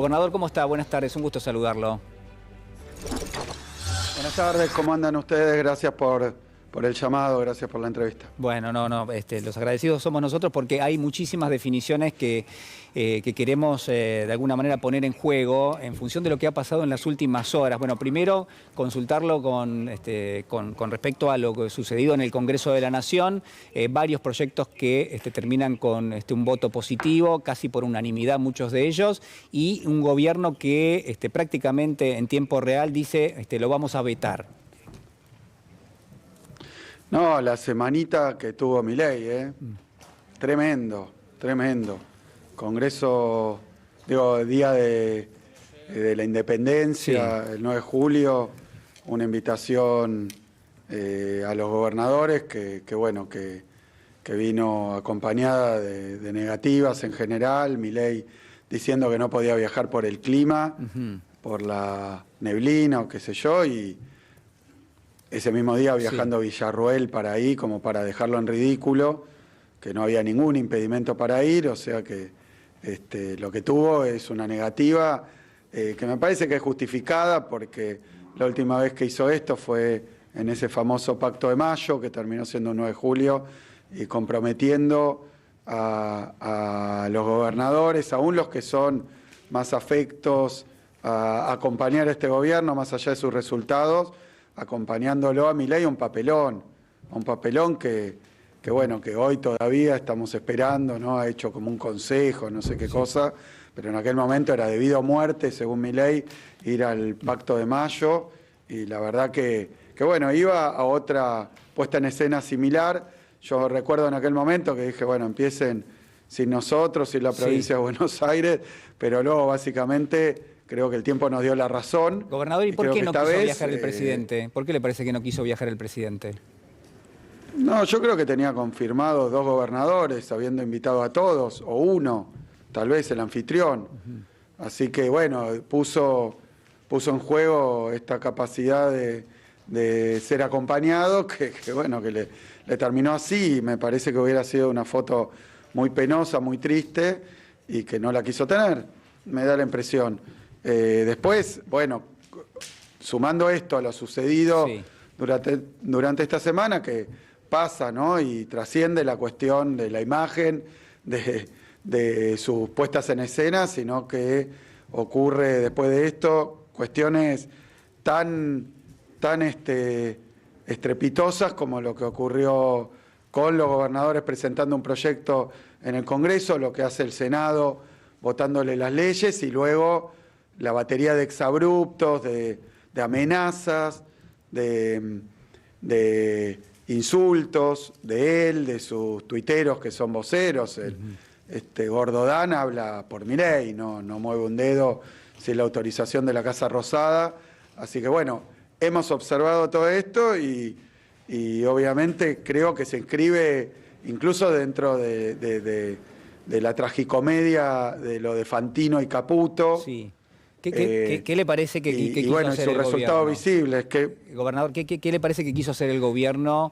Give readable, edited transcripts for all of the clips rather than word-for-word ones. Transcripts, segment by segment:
Gobernador, ¿cómo está? Buenas tardes, un gusto saludarlo. Buenas tardes, ¿cómo andan ustedes? Gracias por el llamado, gracias por la entrevista. Bueno, los agradecidos somos nosotros porque hay muchísimas definiciones que queremos de alguna manera poner en juego en función de lo que ha pasado en las últimas horas. Bueno, primero consultarlo con respecto a lo que ha sucedido en el Congreso de la Nación, varios proyectos que terminan con un voto positivo, casi por unanimidad muchos de ellos, y un gobierno que prácticamente en tiempo real dice lo vamos a vetar. No, la semanita que tuvo Milei, tremendo, tremendo. Congreso, Día de la Independencia, sí. El 9 de julio, una invitación a los gobernadores que vino acompañada de negativas en general. Milei diciendo que no podía viajar por el clima, por la neblina o qué sé yo, y ese mismo día viajando a Villarroel para ahí, como para dejarlo en ridículo, que no había ningún impedimento para ir, o sea que lo que tuvo es una negativa que me parece que es justificada, porque la última vez que hizo esto fue en ese famoso Pacto de Mayo, que terminó siendo un 9 de julio, y comprometiendo a los gobernadores, aún los que son más afectos a acompañar a este gobierno, más allá de sus resultados, acompañándolo a Milei, un papelón que hoy todavía estamos esperando, ¿no? Ha hecho como un consejo, no sé qué cosa, pero en aquel momento era debido a muerte, según Milei, ir al Pacto de Mayo, y la verdad que iba a otra puesta en escena similar. Yo recuerdo en aquel momento que dije, bueno, empiecen sin nosotros, sin la provincia de Buenos Aires, pero luego básicamente creo que el tiempo nos dio la razón. Gobernador, ¿y por qué no quiso viajar el presidente? ¿Por qué le parece que no quiso viajar el presidente? No, yo creo que tenía confirmado 2 gobernadores, habiendo invitado a todos, o uno, tal vez el anfitrión. Así que bueno, puso en juego esta capacidad de ser acompañado, que le terminó así, y me parece que hubiera sido una foto muy penosa, muy triste, y que no la quiso tener, me da la impresión. Después, bueno, sumando esto a lo sucedido durante esta semana, que pasa, ¿no? Y trasciende la cuestión de la imagen, de sus puestas en escena, sino que ocurre después de esto cuestiones tan estrepitosas como lo que ocurrió con los gobernadores presentando un proyecto en el Congreso, lo que hace el Senado votándole las leyes, y luego la batería de exabruptos, de amenazas, de insultos de él, de sus tuiteros que son voceros. Gordodán habla por Milei, no mueve un dedo sin la autorización de la Casa Rosada. Así que bueno, hemos observado todo esto y obviamente creo que se inscribe incluso dentro de la tragicomedia de lo de Fantino y Caputo. Sí. ¿Qué le parece que quiso hacer el gobierno? Su resultado visible es que... Gobernador, ¿qué le parece que quiso hacer el gobierno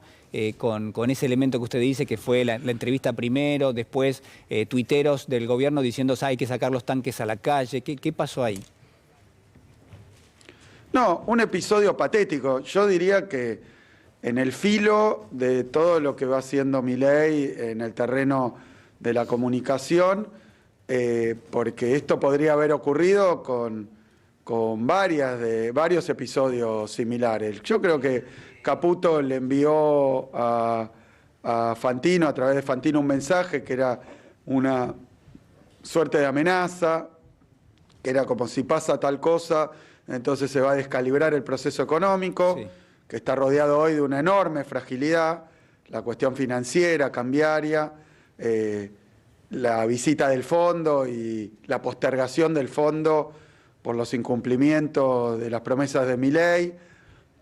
con ese elemento que usted dice, que fue la entrevista primero, después tuiteros del gobierno diciendo hay que sacar los tanques a la calle? ¿Qué pasó ahí? No, un episodio patético. Yo diría que en el filo de todo lo que va haciendo Milei en el terreno de la comunicación, porque esto podría haber ocurrido con varios episodios similares. Yo creo que Caputo le envió a Fantino, a través de Fantino, un mensaje que era una suerte de amenaza, que era como si pasa tal cosa, entonces se va a descalibrar el proceso económico, que está rodeado hoy de una enorme fragilidad, la cuestión financiera, cambiaria, la visita del fondo y la postergación del fondo por los incumplimientos de las promesas de Milei.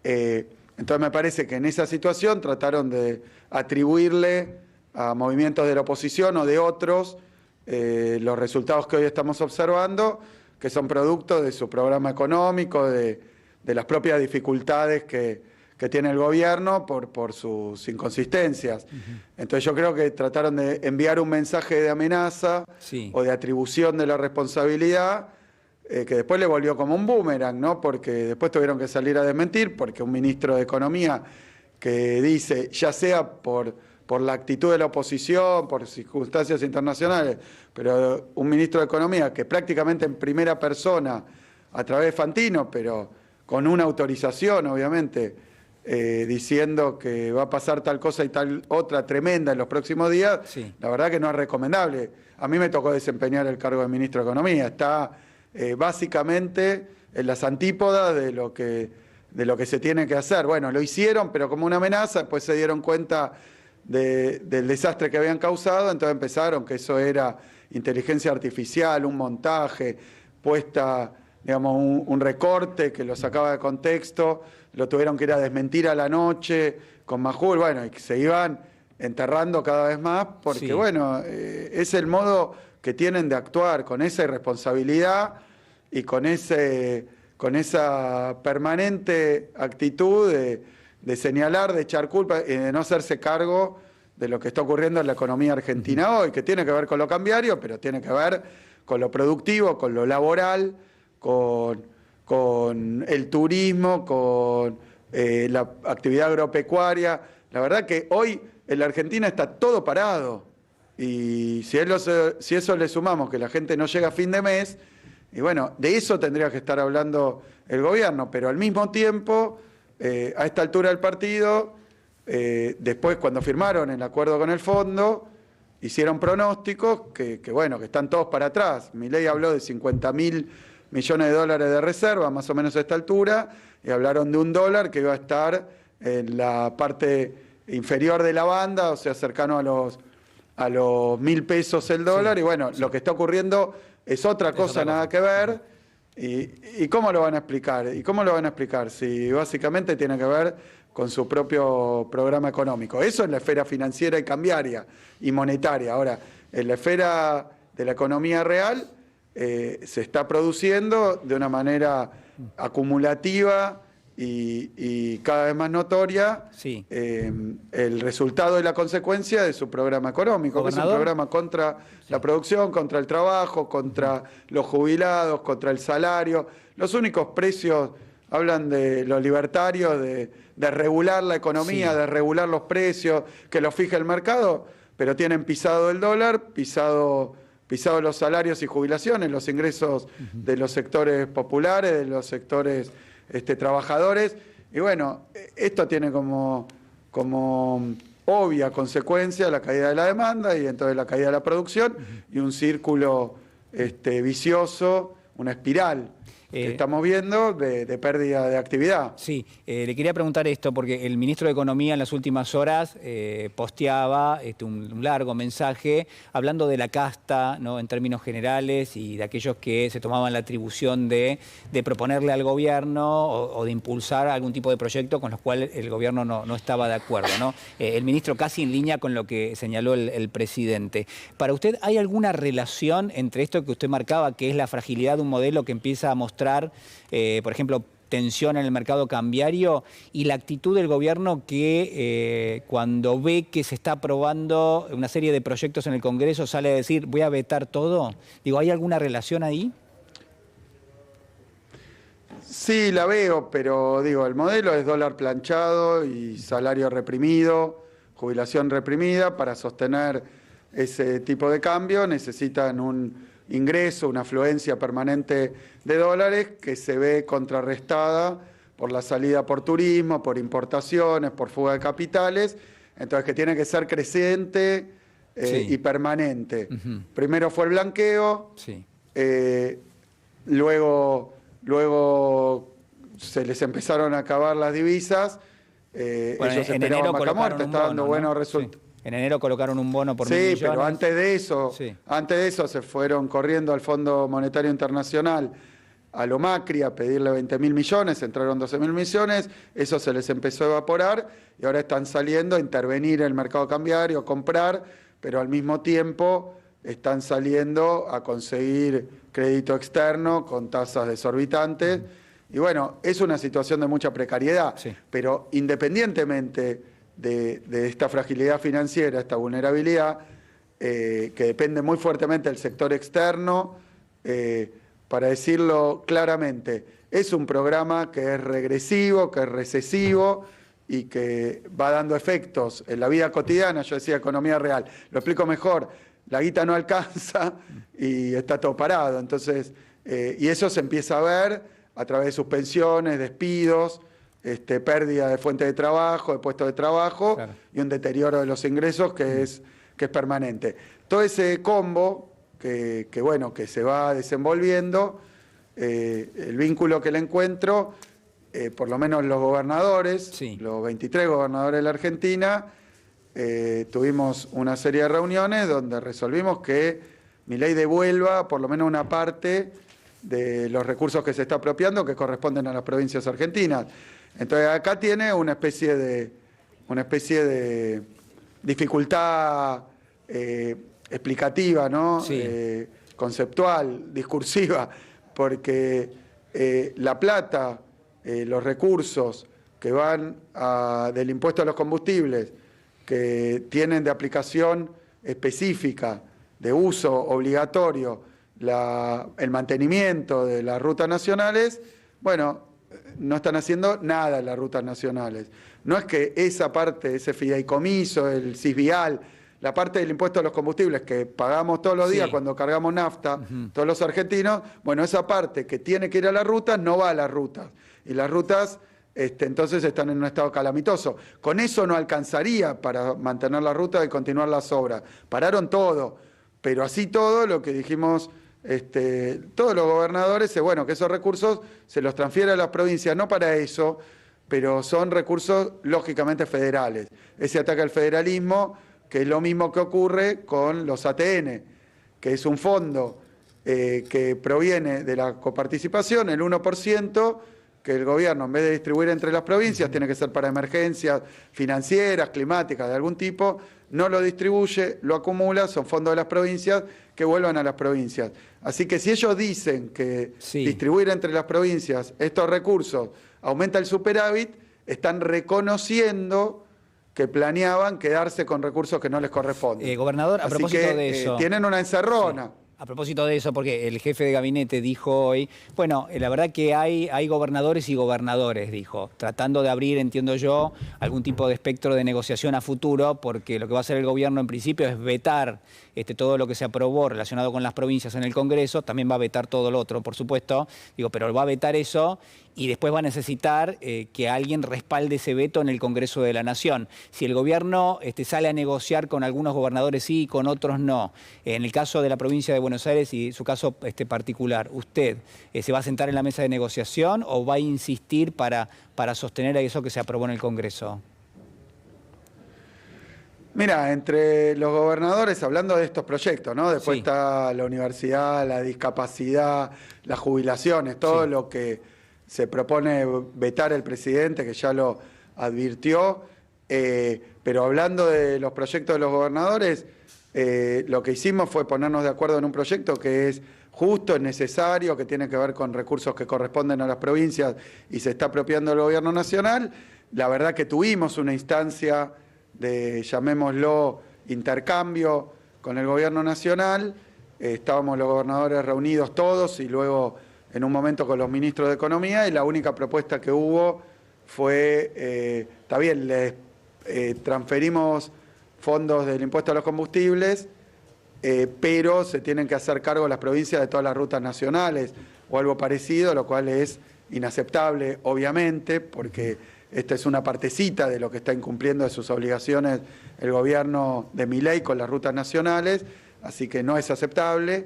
Entonces me parece que en esa situación trataron de atribuirle a movimientos de la oposición o de otros los resultados que hoy estamos observando, que son producto de su programa económico, de las propias dificultades que tiene el gobierno por sus inconsistencias. Entonces yo creo que trataron de enviar un mensaje de amenaza o de atribución de la responsabilidad que después le volvió como un boomerang, ¿no? Porque después tuvieron que salir a desmentir, porque un ministro de Economía que dice, ya sea por la actitud de la oposición, por circunstancias internacionales, pero un ministro de Economía que prácticamente en primera persona, a través de Fantino, pero con una autorización, obviamente, diciendo que va a pasar tal cosa y tal otra tremenda en los próximos días, Sí. la verdad que no es recomendable. A mí me tocó desempeñar el cargo de ministro de Economía. Está básicamente en las antípodas de lo que se tiene que hacer. Bueno, lo hicieron, pero como una amenaza, después se dieron cuenta del desastre que habían causado, entonces empezaron que eso era inteligencia artificial, un montaje, puesta, digamos, un recorte que lo sacaba de contexto, lo tuvieron que ir a desmentir a la noche con Majul, bueno, y que se iban enterrando cada vez más, porque Sí. bueno, es el modo que tienen de actuar, con esa irresponsabilidad y con esa permanente actitud de señalar, de echar culpa y de no hacerse cargo de lo que está ocurriendo en la economía argentina hoy, que tiene que ver con lo cambiario, pero tiene que ver con lo productivo, con lo laboral, con el turismo, con la actividad agropecuaria. La verdad que hoy en la Argentina está todo parado. Y si eso le sumamos que la gente no llega a fin de mes, y bueno, de eso tendría que estar hablando el gobierno, pero al mismo tiempo, a esta altura del partido, después cuando firmaron el acuerdo con el fondo, hicieron pronósticos que bueno, que están todos para atrás. Milei habló de 50.000 millones de dólares de reserva, más o menos a esta altura, y hablaron de $1 que iba a estar en la parte inferior de la banda, o sea, cercano a los 1.000 pesos el dólar, Sí, y bueno, sí. lo que está ocurriendo es otra cosa, nada que ver. ¿Y cómo lo van a explicar? ¿Y cómo lo van a explicar? Si básicamente tiene que ver con su propio programa económico. Eso en la esfera financiera y cambiaria y monetaria. Ahora, en la esfera de la economía real, se está produciendo de una manera acumulativa y cada vez más notoria Sí. el resultado y la consecuencia de su programa económico, que es un Gobernador. programa contra la producción, contra el trabajo, contra los jubilados, contra el salario. Los únicos precios, hablan de los libertarios, de regular la economía, Sí. de regular los precios, que los fije el mercado, pero tienen pisado el dólar, pisado los salarios y jubilaciones, los ingresos de los sectores populares, de los sectores trabajadores. Y bueno, esto tiene como obvia consecuencia la caída de la demanda y entonces la caída de la producción y un círculo vicioso, una espiral que estamos viendo de pérdida de actividad. Sí, le quería preguntar esto porque el ministro de Economía en las últimas horas posteaba un largo mensaje hablando de la casta, ¿no?, en términos generales y de aquellos que se tomaban la atribución de proponerle al gobierno o de impulsar algún tipo de proyecto con los cuales el gobierno no estaba de acuerdo, ¿no? El ministro casi en línea con lo que señaló el presidente. Para usted, ¿hay alguna relación entre esto que usted marcaba, que es la fragilidad de un modelo que empieza a mostrar, por ejemplo, tensión en el mercado cambiario y la actitud del gobierno que cuando ve que se está aprobando una serie de proyectos en el Congreso sale a decir voy a vetar todo? Digo, ¿hay alguna relación ahí? Sí, la veo, pero digo, el modelo es dólar planchado y salario reprimido, jubilación reprimida. Para sostener ese tipo de cambio necesitan un ingreso, una afluencia permanente de dólares que se ve contrarrestada por la salida por turismo, por importaciones, por fuga de capitales, entonces que tiene que ser creciente Sí. y permanente. Primero fue el blanqueo, Sí. luego se les empezaron a acabar las divisas, Bueno, ellos en esperaban enero vaca colocaron muerta, un está dando bono, ¿no? buenos resultados. Sí. En enero colocaron un bono por 1.000 Sí, millones. pero antes Sí. de eso se fueron corriendo al Fondo Monetario Internacional, a lo Macri, a pedirle 20.000 millones, entraron 12.000 millones, eso se les empezó a evaporar y ahora están saliendo a intervenir en el mercado cambiario, a comprar, pero al mismo tiempo están saliendo a conseguir crédito externo con tasas desorbitantes. Y bueno, es una situación de mucha precariedad, Sí. pero independientemente de esta fragilidad financiera, esta vulnerabilidad, que depende muy fuertemente del sector externo, para decirlo claramente, es un programa que es regresivo, que es recesivo y que va dando efectos en la vida cotidiana. Yo decía economía real, lo explico mejor, la guita no alcanza y está todo parado. Entonces, y eso se empieza a ver a través de suspensiones, despidos, pérdida de fuente de trabajo, de puestos de trabajo, claro, y un deterioro de los ingresos que es permanente. Todo ese combo que se va desenvolviendo, el vínculo que le encuentro, por lo menos los gobernadores, sí, los 23 gobernadores de la Argentina, tuvimos una serie de reuniones donde resolvimos que Milei devuelva por lo menos una parte de los recursos que se está apropiando que corresponden a las provincias argentinas. Entonces acá tiene una especie de dificultad explicativa, ¿no? Sí. Conceptual, discursiva, porque la plata, los recursos que van del impuesto a los combustibles, que tienen de aplicación específica, de uso obligatorio, el mantenimiento de las rutas nacionales, bueno, no están haciendo nada en las rutas nacionales. No es que esa parte, ese fideicomiso, el CISVIAL, la parte del impuesto a los combustibles que pagamos todos los días, sí, cuando cargamos nafta, todos los argentinos, bueno, esa parte que tiene que ir a las rutas no va a las rutas. Y las rutas entonces están en un estado calamitoso. Con eso no alcanzaría para mantener la ruta y continuar las obras. Pararon todo, pero así todo lo que dijimos todos los gobernadores es que esos recursos se los transfiere a las provincias, no para eso, pero son recursos lógicamente federales. Ese ataque al federalismo, que es lo mismo que ocurre con los ATN, que es un fondo que proviene de la coparticipación, el 1%, que el gobierno, en vez de distribuir entre las provincias, tiene que ser para emergencias financieras, climáticas, de algún tipo, no lo distribuye, lo acumula, son fondos de las provincias que vuelvan a las provincias. Así que si ellos dicen que sí, distribuir entre las provincias estos recursos aumenta el superávit, están reconociendo que planeaban quedarse con recursos que no les corresponden. Gobernador, a propósito de eso... tienen una encerrona. Sí. A propósito de eso, porque el jefe de gabinete dijo hoy, la verdad que hay gobernadores y gobernadores, dijo, tratando de abrir, entiendo yo, algún tipo de espectro de negociación a futuro, porque lo que va a hacer el gobierno en principio es vetar todo lo que se aprobó relacionado con las provincias en el Congreso, también va a vetar todo lo otro, por supuesto, pero va a vetar eso y después va a necesitar que alguien respalde ese veto en el Congreso de la Nación. Si el gobierno sale a negociar con algunos gobernadores sí y con otros no, en el caso de la provincia de Buenos Aires y su caso particular, ¿usted se va a sentar en la mesa de negociación o va a insistir para sostener eso que se aprobó en el Congreso? Mira, entre los gobernadores, hablando de estos proyectos, ¿no? Después sí, está la universidad, la discapacidad, las jubilaciones, todo sí, lo que se propone vetar el presidente, que ya lo advirtió. Pero hablando de los proyectos de los gobernadores, lo que hicimos fue ponernos de acuerdo en un proyecto que es justo, es necesario, que tiene que ver con recursos que corresponden a las provincias y se está apropiando el gobierno nacional. La verdad que tuvimos una instancia de, llamémoslo, intercambio con el gobierno nacional. Estábamos los gobernadores reunidos todos y luego en un momento con los ministros de Economía y la única propuesta que hubo fue, está bien, les transferimos fondos del impuesto a los combustibles, pero se tienen que hacer cargo las provincias de todas las rutas nacionales o algo parecido, lo cual es inaceptable, obviamente, porque esta es una partecita de lo que está incumpliendo de sus obligaciones el gobierno de Milei con las rutas nacionales, así que no es aceptable.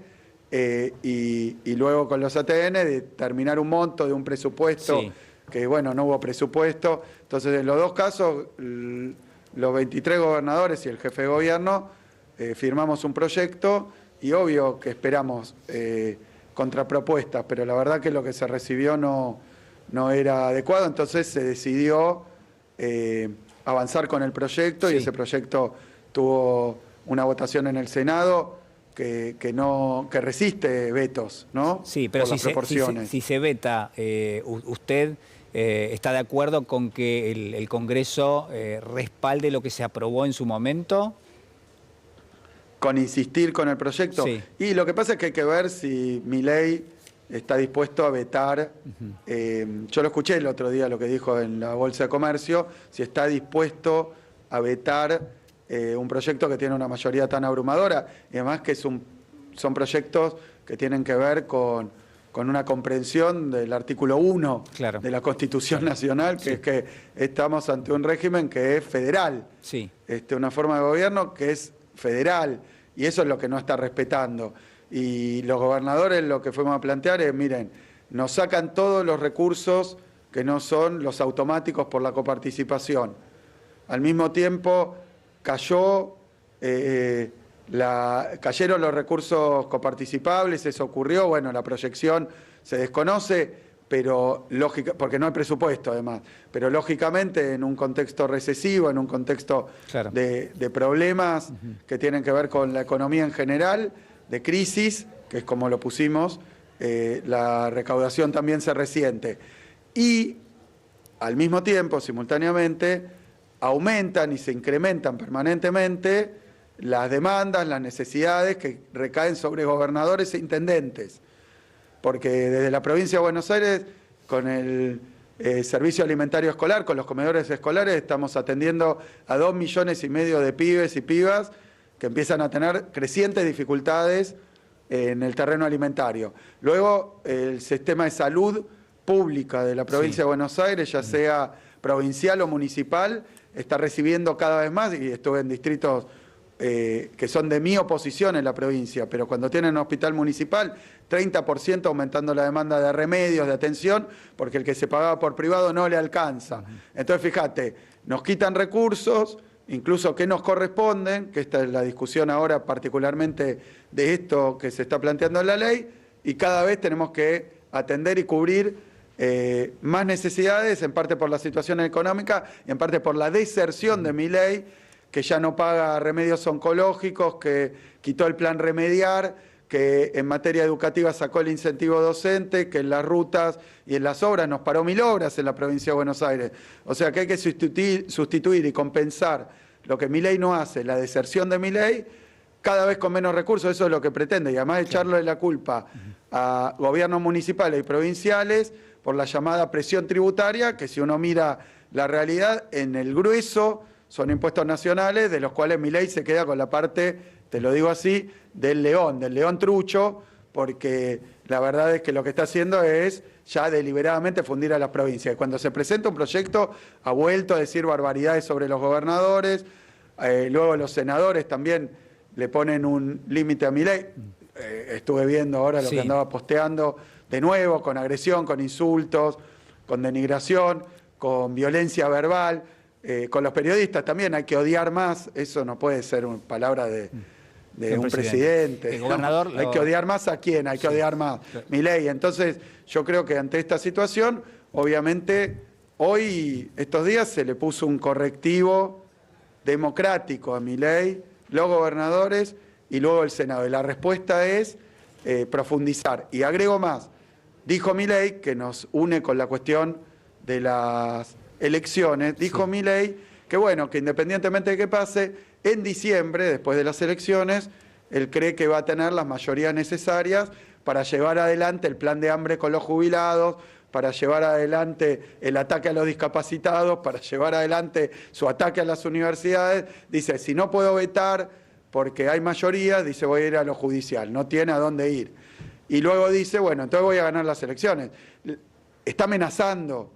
Y luego con los ATN determinar un monto de un presupuesto, sí, que no hubo presupuesto. Entonces, en los dos casos, los 23 gobernadores y el jefe de gobierno firmamos un proyecto y obvio que esperamos contrapropuestas, pero la verdad que lo que se recibió no era adecuado, entonces se decidió avanzar con el proyecto, sí, y ese proyecto tuvo una votación en el Senado que resiste vetos, ¿no? Sí, pero si se veta, ¿usted está de acuerdo con que el Congreso respalde lo que se aprobó en su momento? Con insistir con el proyecto. Sí. Y lo que pasa es que hay que ver si Milei está dispuesto a vetar, yo lo escuché el otro día lo que dijo en la Bolsa de Comercio, si está dispuesto a vetar un proyecto que tiene una mayoría tan abrumadora, y además que son proyectos que tienen que ver con una comprensión del artículo 1 de la Constitución Nacional, que es que estamos ante un régimen que es federal, una forma de gobierno que es federal, y eso es lo que no está respetando. Y los gobernadores lo que fuimos a plantear es, miren, nos sacan todos los recursos que no son los automáticos por la coparticipación. Al mismo tiempo cayeron los recursos coparticipables, eso ocurrió, bueno, la proyección se desconoce, pero porque no hay presupuesto además, pero lógicamente en un contexto recesivo, en un contexto de problemas que tienen que ver con la economía en general, de crisis, que es como lo pusimos, la recaudación también se resiente. Y al mismo tiempo, simultáneamente, aumentan y se incrementan permanentemente las demandas, las necesidades que recaen sobre gobernadores e intendentes. Porque desde la provincia de Buenos Aires, con el servicio alimentario escolar, con los comedores escolares, estamos atendiendo a 2,5 millones de pibes y pibas que empiezan a tener crecientes dificultades en el terreno alimentario. Luego, el sistema de salud pública de la provincia de Buenos Aires, ya sea provincial o municipal, está recibiendo cada vez más, y estuve en distritos que son de mi oposición en la provincia, pero cuando tienen un hospital municipal, 30% aumentando la demanda de remedios, de atención, porque el que se pagaba por privado no le alcanza. Entonces, fíjate, nos quitan recursos, incluso que nos corresponden, que esta es la discusión ahora particularmente de esto que se está planteando en la ley, y cada vez tenemos que atender y cubrir más necesidades, en parte por la situación económica y en parte por la deserción de Milei, que ya no paga remedios oncológicos, que quitó el plan Remediar, que en materia educativa sacó el incentivo docente, que en las rutas y en las obras nos paró 1.000 obras en la provincia de Buenos Aires. O sea que hay que sustituir y compensar lo que Milei no hace, la deserción de Milei, cada vez con menos recursos, eso es lo que pretende, y además echarle la culpa a gobiernos municipales y provinciales por la llamada presión tributaria, que si uno mira la realidad, en el grueso son impuestos nacionales, de los cuales Milei se queda con la parte, te lo digo así, del león trucho, porque la verdad es que lo que está haciendo es ya deliberadamente fundir a las provincias. Cuando se presenta un proyecto, ha vuelto a decir barbaridades sobre los gobernadores, luego los senadores también le ponen un límite a Milei. Estuve viendo ahora lo que andaba posteando, de nuevo, con agresión, con insultos, con denigración, con violencia verbal. Con los periodistas también hay que odiar más, eso no puede ser una palabra de un presidente. Gobernador, hay que odiar más a quién, hay que odiar más. Milei. Entonces, yo creo que ante esta situación, obviamente, hoy, estos días, se le puso un correctivo democrático a Milei, los gobernadores y luego el Senado. Y la respuesta es profundizar. Y agrego más, dijo Milei, que nos une con la cuestión de las elecciones, dijo Milei que bueno, que independientemente de qué pase, en diciembre, después de las elecciones, él cree que va a tener las mayorías necesarias para llevar adelante el plan de hambre con los jubilados, para llevar adelante el ataque a los discapacitados, para llevar adelante su ataque a las universidades. Dice, si no puedo vetar porque hay mayoría, dice, voy a ir a lo judicial, no tiene a dónde ir. Y luego dice, bueno, entonces voy a ganar las elecciones. Está amenazando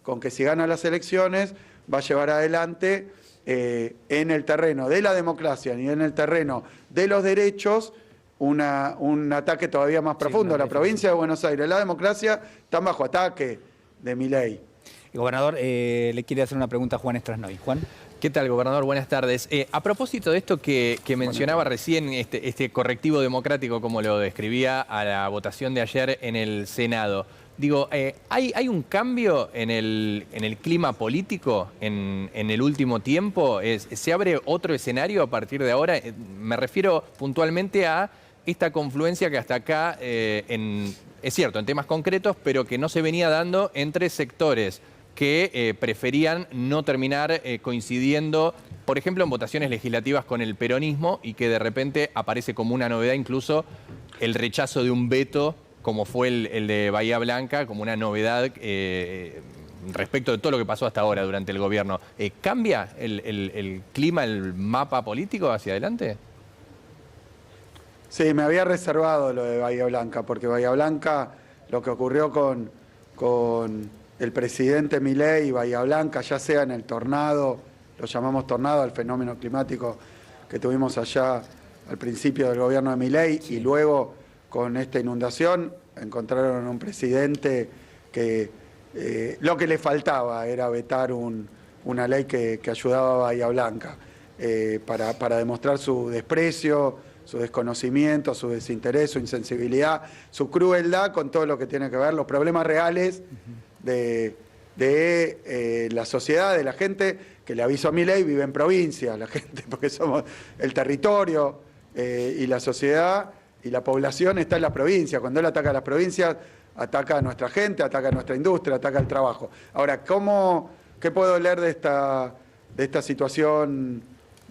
con que si gana las elecciones va a llevar adelante en el terreno de la democracia y en el terreno de los derechos un ataque todavía más profundo. La provincia de Buenos Aires, la democracia, están bajo ataque de Milei. Gobernador, le quiere hacer una pregunta a Juan Strasnoy. Juan. ¿Qué tal, gobernador? Buenas tardes. A propósito de esto que mencionaba recién, este correctivo democrático, como lo describía a la votación de ayer en el Senado, digo, ¿hay un cambio en el clima político en el último tiempo? ¿Se abre otro escenario a partir de ahora? Me refiero puntualmente a esta confluencia que hasta acá, es cierto, en temas concretos, pero que no se venía dando entre sectores que preferían no terminar coincidiendo por ejemplo, en votaciones legislativas con el peronismo y que de repente aparece como una novedad incluso el rechazo de un veto, como fue el de Bahía Blanca, como una novedad respecto de todo lo que pasó hasta ahora durante el gobierno. ¿Cambia el clima, el mapa político hacia adelante? Sí, me había reservado lo de Bahía Blanca, porque Bahía Blanca, lo que ocurrió con el presidente Milei y Bahía Blanca, ya sea en el tornado, lo llamamos tornado al fenómeno climático que tuvimos allá al principio del gobierno de Milei, y luego con esta inundación encontraron un presidente que lo que le faltaba era vetar una ley que ayudaba a Bahía Blanca para demostrar su desprecio, su desconocimiento, su desinterés, su insensibilidad, su crueldad con todo lo que tiene que ver los problemas reales de la sociedad, de la gente, que le aviso a Milei, vive en provincia, la gente, porque somos el territorio y la sociedad y la población está en la provincia. Cuando él ataca a las provincias, ataca a nuestra gente, ataca a nuestra industria, ataca al trabajo. Ahora, ¿qué puedo leer de esta situación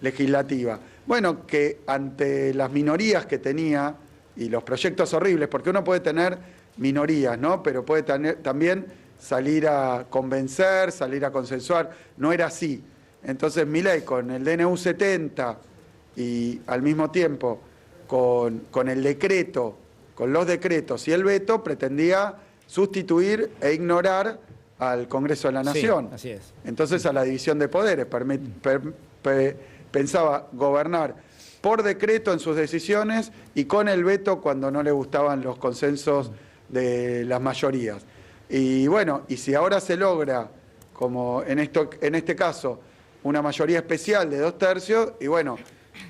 legislativa? Bueno, que ante las minorías que tenía y los proyectos horribles, porque uno puede tener minorías, ¿no? Pero puede también salir a convencer, salir a consensuar. No era así. Entonces Milei con el DNU 70 y al mismo tiempo con el decreto, con los decretos y el veto, pretendía sustituir e ignorar al Congreso de la Nación. Sí, así es. Entonces a la división de poderes. Pensaba gobernar por decreto en sus decisiones y con el veto cuando no le gustaban los consensos de las mayorías. Y bueno, y si ahora se logra, como en este caso, una mayoría especial de 2/3, y bueno,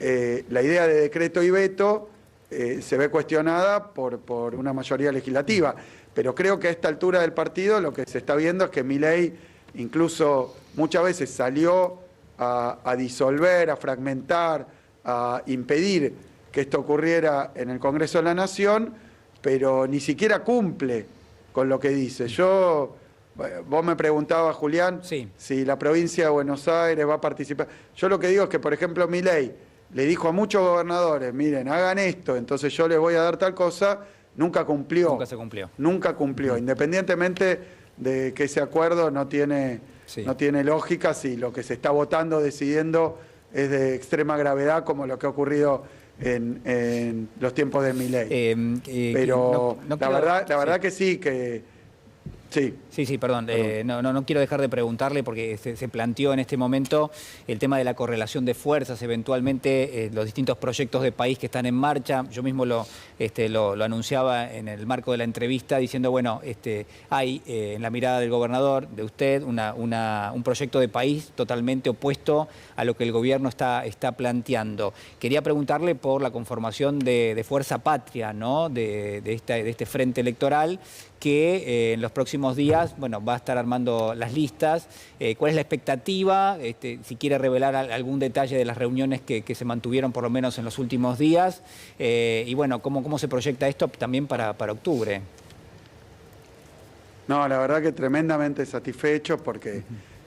la idea de decreto y veto se ve cuestionada por una mayoría legislativa. Pero creo que a esta altura del partido lo que se está viendo es que Milei incluso muchas veces salió a disolver, a fragmentar, a impedir que esto ocurriera en el Congreso de la Nación, pero ni siquiera cumple con lo que dice. Vos me preguntabas, Julián, sí, si la provincia de Buenos Aires va a participar. Yo lo que digo es que, por ejemplo, Milei le dijo a muchos gobernadores, miren, hagan esto, entonces yo les voy a dar tal cosa, nunca cumplió. Nunca se cumplió. Nunca cumplió, independientemente de que ese acuerdo no tiene lógica si lo que se está votando, decidiendo, es de extrema gravedad, como lo que ha ocurrido en los tiempos de Milei. Pero la verdad que sí, que... Sí, perdón. No quiero dejar de preguntarle porque se planteó en este momento el tema de la correlación de fuerzas, eventualmente los distintos proyectos de país que están en marcha. Yo mismo lo anunciaba en el marco de la entrevista diciendo, bueno, hay en la mirada del gobernador, de usted, un proyecto de país totalmente opuesto a lo que el gobierno está planteando. Quería preguntarle por la conformación de Fuerza Patria, ¿no? de este frente electoral que en los próximos días, bueno, va a estar armando las listas. ¿Cuál es la expectativa? Si quiere revelar algún detalle de las reuniones que se mantuvieron por lo menos en los últimos días. Y bueno, ¿cómo se proyecta esto también para octubre? No, la verdad que tremendamente satisfechos porque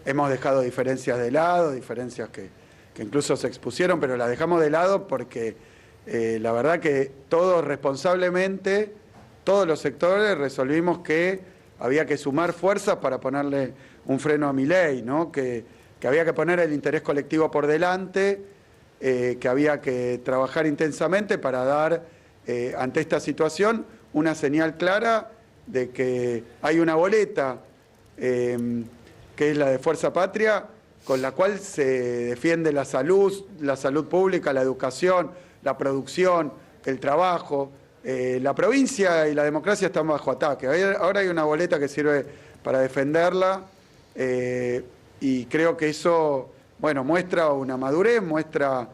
hemos dejado diferencias de lado, diferencias que incluso se expusieron, pero las dejamos de lado porque la verdad que todos responsablemente, todos los sectores resolvimos que había que sumar fuerzas para ponerle un freno a Milei, ¿no? Que había que poner el interés colectivo por delante, que había que trabajar intensamente para dar, ante esta situación, una señal clara de que hay una boleta, que es la de Fuerza Patria, con la cual se defiende la salud pública, la educación, la producción, el trabajo. La provincia y la democracia están bajo ataque. Ahora hay una boleta que sirve para defenderla y creo que eso, bueno, muestra una madurez, muestra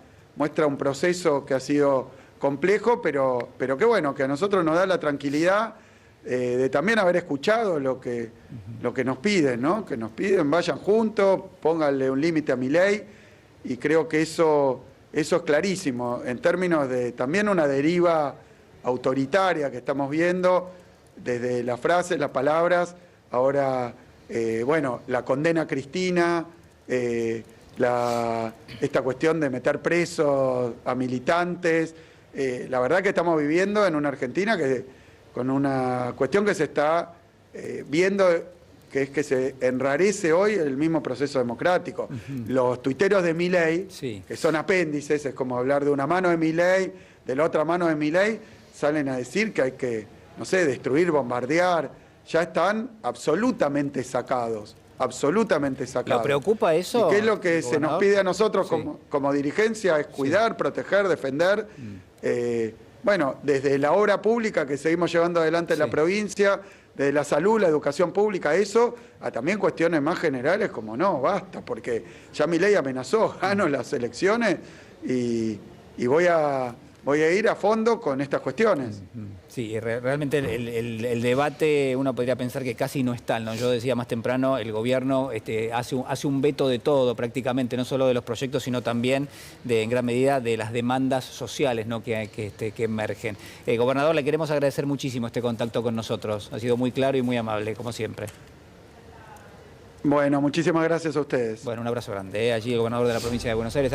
un proceso que ha sido complejo, pero que bueno, que a nosotros nos da la tranquilidad de también haber escuchado lo que nos piden, ¿no? Que nos piden, vayan juntos, pónganle un límite a Milei, y creo que eso es clarísimo en términos de también una deriva autoritaria que estamos viendo, desde las frases, las palabras, ahora, bueno, la condena a Cristina, esta cuestión de meter presos a militantes. La verdad que estamos viviendo en una Argentina con una cuestión que se está viendo, que es que se enrarece hoy el mismo proceso democrático. Los tuiteros de Milei, que son apéndices, es como hablar de una mano de Milei, de la otra mano de Milei, salen a decir que hay que, no sé, destruir, bombardear. Ya están absolutamente sacados. Absolutamente sacados. ¿Lo preocupa eso? ¿Y qué es lo que se nos pide a nosotros como dirigencia? Es cuidar, proteger, defender. Bueno, desde la obra pública que seguimos llevando adelante en la provincia, desde la salud, la educación pública, eso, a también cuestiones más generales como no, basta, porque ya Milei amenazó, gano las elecciones y voy a ir a fondo con estas cuestiones. Sí, realmente el debate, uno podría pensar que casi no está, ¿no? Yo decía más temprano, el gobierno hace un veto de todo prácticamente, no solo de los proyectos, sino también en gran medida de las demandas sociales, ¿no? que emergen. Gobernador, le queremos agradecer muchísimo este contacto con nosotros. Ha sido muy claro y muy amable, como siempre. Bueno, muchísimas gracias a ustedes. Bueno, un abrazo grande. Allí el gobernador de la provincia de Buenos Aires,